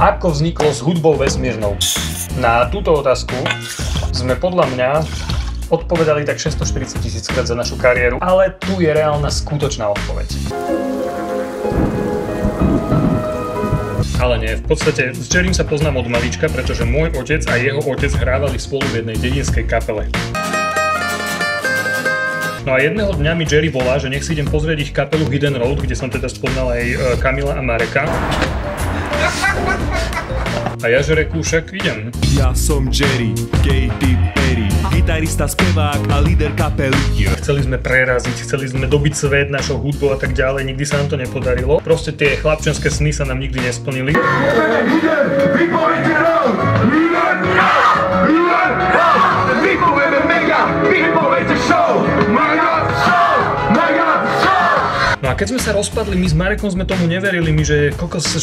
Ako vzniklo s hudbou vesmírnou? Na túto otázku sme podľa mňa odpovedali tak 640 000 krát za našu kariéru, ale tu je reálna skutočná odpoveď. Ale nie, v podstate s Jerrym sa poznám od malička, pretože môj otec a jeho otec hrávali spolu v jednej dedinskej kapele. No a jedného dňa mi Jerry volá, že nech si idem pozrieť ich kapelu Hidden Road, kde som teda spomínal aj Kamila a Mareka. A ja že reku, však idem. Ja som Jerry, Katy Perry, gitarista, spevák a líder kapely. Chceli sme preraziť, chceli sme dobiť svet našou hudbou a tak ďalej, nikdy sa nám to nepodarilo. Proste tie chlapčenské sny sa nám nikdy nesplnili. No a keď sme sa rozpadli, my s Marekom sme tomu neverili, že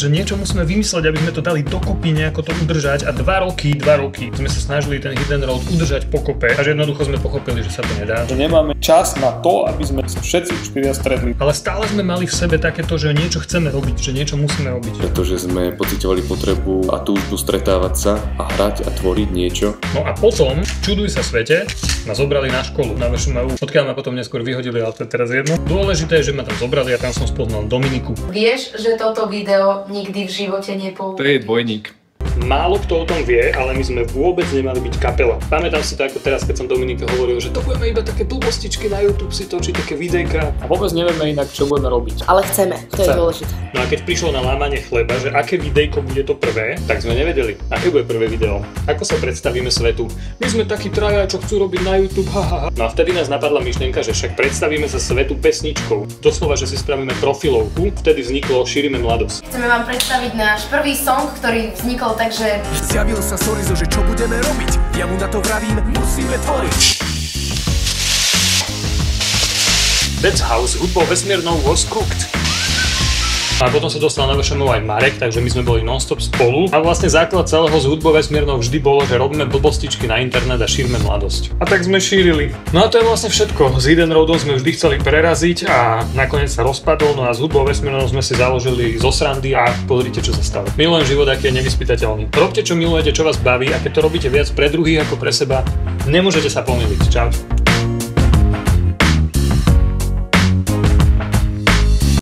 niečo musíme vymysleť, aby sme to dali dokopy, nejako to udržať a 2 roky sme sa snažili ten Hidden Road udržať pokope, až jednoducho sme pochopili, že sa to nedá. Že nemáme čas na to, aby sme všetci 4 stretli. Ale stále sme mali v sebe takéto, že niečo chceme robiť, že niečo musíme robiť. Pretože sme pociťovali potrebu a túžbu stretávať sa a hrať a tvoriť niečo. No a potom, čuduj sa svete, ma zobrali na školu, na VŠMU, odkiaľ ma potom neskôr vyhodili, ale to je teraz jedno. Dôležité je, že ma tam zobrali a tam som spoznal Dominiku. Vieš, že toto video nikdy v živote nepoužil? To je dvojník. Málo kto o tom vie, ale my sme vôbec nemali byť kapela. Pamätám si to ako teraz, keď som Dominike hovoril, že to budeme iba také blbostičky na YouTube si točiť, také videjka. A vôbec nevieme inak, čo budeme robiť. Ale chceme, to je dôležité. No a keď prišlo na lámanie chleba, že aké videjko bude to prvé, tak sme nevedeli, aké bude prvé video. Ako sa predstavíme svetu? My sme takí traja, čo chcú robiť na YouTube, hahaha. No a vtedy nás napadla myšlienka, že však predstavíme sa svetu pesničkou. Doslova, že si spravíme profilovku, vtedy vzniklo Šírime mladosť. Chceme vám predstaviť náš prvý song, ktorý vznikol tak, že Zjavil sa Sorizo, že čo budeme robiť? Ja mu na to vravím, musíme tvoriť. That's how s hudbou vesmírnou was cooked. A potom sa dostal na VŠMU aj Marek, takže my sme boli non-stop spolu. A vlastne základ celého s hudbou vesmírnou vždy bolo, že robíme blbostičky na internet a šírime mladosť. A tak sme šírili. No a to je vlastne všetko. S Hidden Roadom sme vždy chceli preraziť a nakoniec sa rozpadol, no a s hudbou vesmírnou sme si založili zo srandy a pozrite, čo sa stalo. Milujem život, aký je nevyspytateľný. Robte, čo milujete, čo vás baví a keď to robíte viac pre druhých ako pre seba, nemôžete sa pomýliť. Čau.